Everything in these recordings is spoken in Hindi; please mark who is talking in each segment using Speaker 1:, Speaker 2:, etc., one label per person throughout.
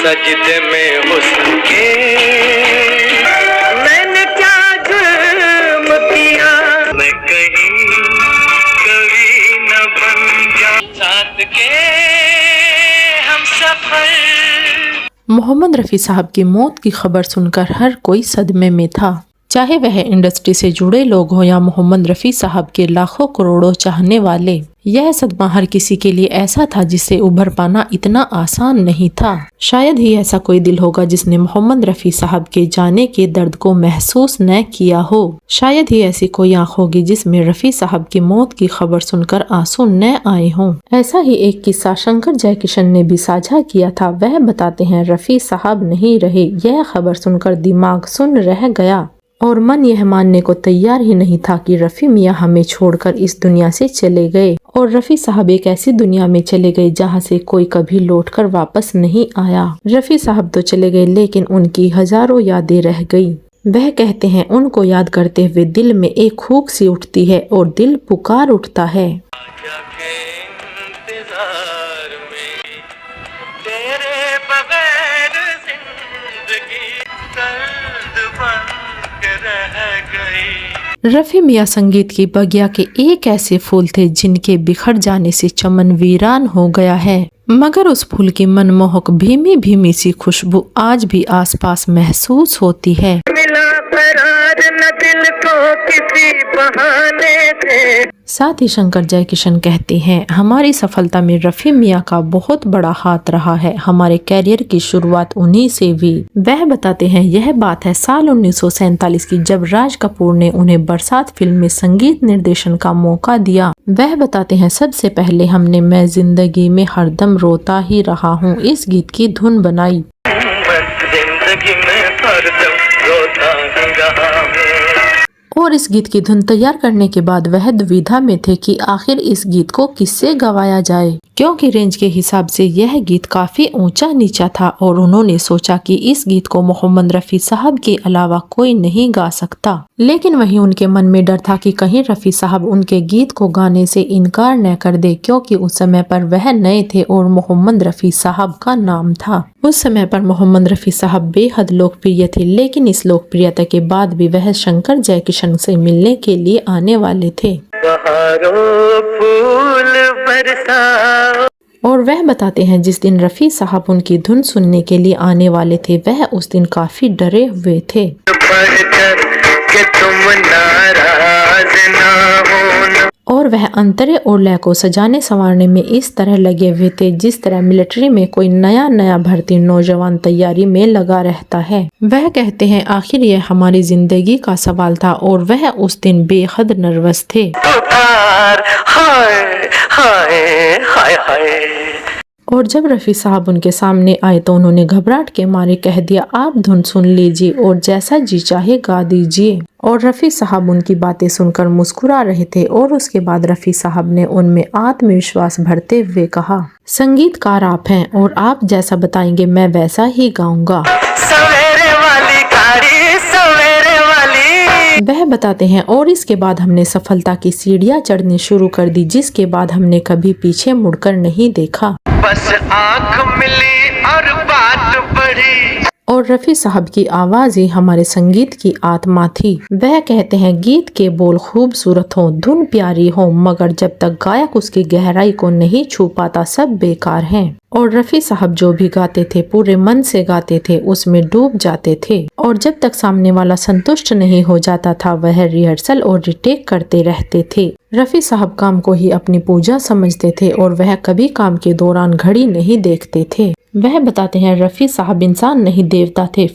Speaker 1: सजदे में हुस्न के मैंने क्या जुर्म किया, मैं कहीं कभी न बन जा साथ के हम सफर।
Speaker 2: मोहम्मद रफ़ी साहब की मौत की खबर सुनकर हर कोई सदमे में था, चाहे वह इंडस्ट्री से जुड़े लोग हों या मोहम्मद रफ़ी साहब के लाखों करोड़ों चाहने वाले। यह सदमा हर किसी के लिए ऐसा था जिससे उभर पाना इतना आसान नहीं था। शायद ही ऐसा कोई दिल होगा जिसने मोहम्मद रफ़ी साहब के जाने के दर्द को महसूस न किया हो। शायद ही ऐसी कोई आँख होगी जिसमें रफ़ी साहब की मौत की खबर सुनकर आंसू न आए हों। ऐसा ही एक किस्सा शंकर जयकिशन ने भी साझा किया था। वह बताते हैं, रफ़ी साहब नहीं रहे, यह खबर सुनकर दिमाग सुन्न रह गया और मन यह मानने को तैयार ही नहीं था कि रफ़ी मियाँ हमें छोड़कर इस दुनिया से चले गए। और रफ़ी साहब एक ऐसी दुनिया में चले गए जहाँ से कोई कभी लौटकर वापस नहीं आया। रफ़ी साहब तो चले गए लेकिन उनकी हजारों यादें रह गई। वह कहते हैं, उनको याद करते हुए दिल में एक खूक सी उठती है और दिल पुकार उठता है। रफ़ी मियाँ संगीत की बगिया के एक ऐसे फूल थे जिनके बिखर जाने से चमन वीरान हो गया है, मगर उस फूल की मनमोहक भीमी भीमी सी खुशबू आज भी आसपास महसूस होती है। मिला करार न दिल को किसी बहाने थे। साथ ही शंकर जयकिशन कहते हैं, हमारी सफलता में रफ़ी मियाँ का बहुत बड़ा हाथ रहा है। हमारे कैरियर की शुरुआत उन्हीं से हुई। वह बताते हैं, यह बात है साल 1947 की, जब राज कपूर ने उन्हें बरसात फिल्म में संगीत निर्देशन का मौका दिया। वह बताते हैं, सबसे पहले हमने मैं जिंदगी में हरदम रोता ही रहा हूँ इस गीत की धुन बनाई। और इस गीत की धुन तैयार करने के बाद वह दुविधा में थे कि आखिर इस गीत को किससे गवाया जाए, क्योंकि रेंज के हिसाब से यह गीत काफी ऊंचा नीचा था और उन्होंने सोचा कि इस गीत को मोहम्मद रफ़ी साहब के अलावा कोई नहीं गा सकता। लेकिन वहीं उनके मन में डर था कि कहीं रफ़ी साहब उनके गीत को गाने से इनकार न कर दे, क्योंकि उस समय पर वह नए थे और मोहम्मद रफ़ी साहब का नाम था। उस समय पर मोहम्मद रफ़ी साहब बेहद लोकप्रिय थे, लेकिन इस लोकप्रियता के बाद भी वह शंकर जयकिशन से मिलने के लिए आने वाले थे। और वह बताते हैं, जिस दिन रफ़ी साहब उनकी धुन सुनने के लिए आने वाले थे, वह उस दिन काफी डरे हुए थे। और वह अंतरे और लय को सजाने संवारने में इस तरह लगे हुए थे जिस तरह मिलिट्री में कोई नया भर्ती नौजवान तैयारी में लगा रहता है। वह कहते हैं, आखिर यह हमारी जिंदगी का सवाल था और वह उस दिन बेहद नर्वस थे। और जब रफ़ी साहब उनके सामने आए तो उन्होंने घबराहट के मारे कह दिया, आप धुन सुन लीजिए और जैसा जी चाहे गा दीजिए। और रफ़ी साहब उनकी बातें सुनकर मुस्कुरा रहे थे और उसके बाद रफ़ी साहब ने उनमें आत्मविश्वास भरते हुए कहा, संगीतकार आप हैं और आप जैसा बताएंगे मैं वैसा ही गाऊंगा। वह बताते हैं, और इसके बाद हमने सफलता की सीढ़ियां चढ़नी शुरू कर दी, जिसके बाद हमने कभी पीछे मुड़कर नहीं देखा। बस आँख मिली और बात बढ़ी। और रफ़ी साहब की आवाज ही हमारे संगीत की आत्मा थी। वह कहते हैं, गीत के बोल खूबसूरत हो, धुन प्यारी हो, मगर जब तक गायक उसकी गहराई को नहीं छू पाता सब बेकार हैं। और रफ़ी साहब जो भी गाते थे पूरे मन से गाते थे, उसमें डूब जाते थे। और जब तक सामने वाला संतुष्ट नहीं हो जाता था वह रिहर्सल और रिटेक करते रहते थे। रफ़ी साहब काम को ही अपनी पूजा समझते थे और वह कभी काम के दौरान घड़ी नहीं देखते थे। वह बताते हैं, रफ़ी साहब इंसान नहीं देवता थे।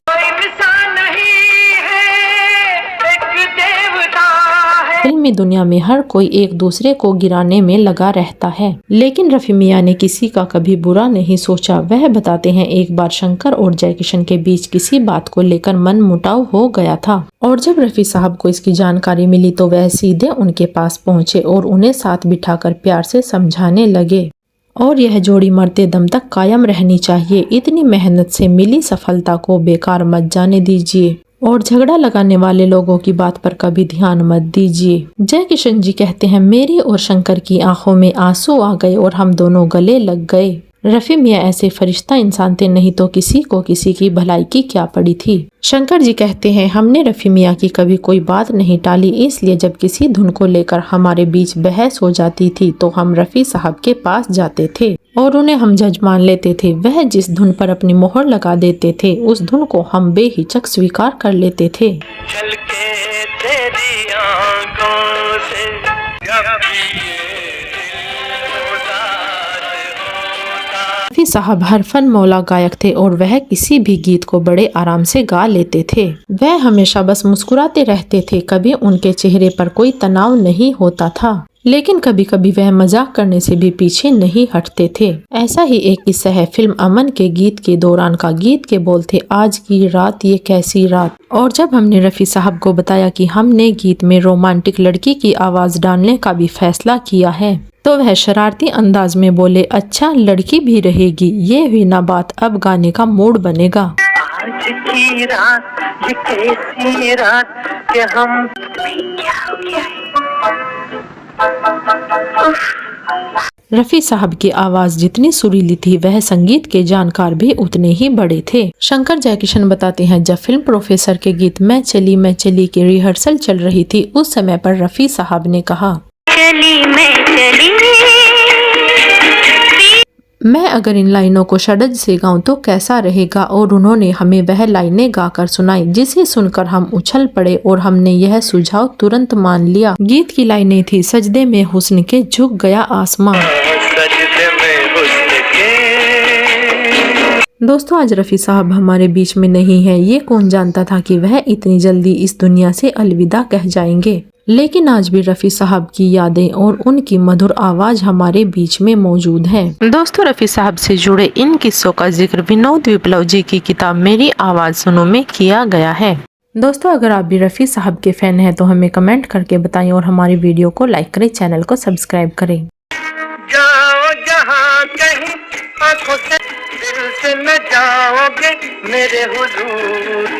Speaker 2: फिल्मी दुनिया में हर कोई एक दूसरे को गिराने में लगा रहता है, लेकिन रफ़ी मियाँ ने किसी का कभी बुरा नहीं सोचा। वह बताते हैं, एक बार शंकर और जयकिशन के बीच किसी बात को लेकर मनमुटाव हो गया था और जब रफ़ी साहब को इसकी जानकारी मिली तो वह सीधे उनके पास पहुँचे और उन्हें साथ बिठाकर प्यार से समझाने लगे और यह जोड़ी मरते दम तक कायम रहनी चाहिए। इतनी मेहनत से मिली सफलता को बेकार मत जाने दीजिए और झगड़ा लगाने वाले लोगों की बात पर कभी ध्यान मत दीजिए। जयकिशन जी कहते हैं, मेरी और शंकर की आंखों में आंसू आ गए और हम दोनों गले लग गए। रफ़ी मियाँ ऐसे फरिश्ता इंसान थे, नहीं तो किसी को किसी की भलाई की क्या पड़ी थी। शंकर जी कहते हैं, हमने रफ़ी मियाँ की कभी कोई बात नहीं टाली, इसलिए जब किसी धुन को लेकर हमारे बीच बहस हो जाती थी तो हम रफ़ी साहब के पास जाते थे और उन्हें हम जज मान लेते थे। वह जिस धुन पर अपनी मोहर लगा देते थे उस धुन को हम बेहिचक स्वीकार कर लेते थे।
Speaker 1: चल के तेरी आंखों से जब भी ये दिल उदास होता।
Speaker 2: रफ़ी साहब हर फन मौला गायक थे और वह किसी भी गीत को बड़े आराम से गा लेते थे। वह हमेशा बस मुस्कुराते रहते थे, कभी उनके चेहरे पर कोई तनाव नहीं होता था, लेकिन कभी कभी वह मजाक करने से भी पीछे नहीं हटते थे। ऐसा ही एक किस्सा है फिल्म अमन के गीत के दौरान का। गीत के बोल थे, आज की रात ये कैसी रात। और जब हमने रफ़ी साहब को बताया कि हमने गीत में रोमांटिक लड़की की आवाज डालने का भी फैसला किया है तो वह शरारती अंदाज में बोले, अच्छा लड़की भी रहेगी, ये हुई ना बात, अब गाने का मूड बनेगा।
Speaker 1: आज की रात ये कैसी रात कि हम क्या हो गया है।
Speaker 2: रफ़ी साहब की आवाज जितनी सुरीली थी वह संगीत के जानकार भी उतने ही बड़े थे। शंकर जयकिशन बताते हैं, जब फिल्म प्रोफेसर के गीत मैं चली की रिहर्सल चल रही थी उस समय पर रफ़ी साहब ने कहा, मैं अगर इन लाइनों को षड्ज से गाऊं तो कैसा रहेगा। और उन्होंने हमें वह लाइनें गाकर सुनाई जिसे सुनकर हम उछल पड़े और हमने यह सुझाव तुरंत मान लिया। गीत की लाइनें थी, सजदे में हुस्न के झुक गया आसमान। दोस्तों, आज रफ़ी साहब हमारे बीच में नहीं है। ये कौन जानता था कि वह इतनी जल्दी इस दुनिया से अलविदा कह जाएंगे। लेकिन आज भी रफ़ी साहब की यादें और उनकी मधुर आवाज हमारे बीच में मौजूद है। दोस्तों, रफ़ी साहब से जुड़े इन किस्सों का जिक्र विनोद विप्लव जी की किताब मेरी आवाज सुनो में किया गया है। दोस्तों, अगर आप भी रफ़ी साहब के फैन हैं तो हमें कमेंट करके बताएं और हमारी वीडियो को लाइक करें, चैनल को सब्सक्राइब करें।
Speaker 1: जाओ जहाँ कहीं आंखों से दिल से न जाओगे मेरे हुजूर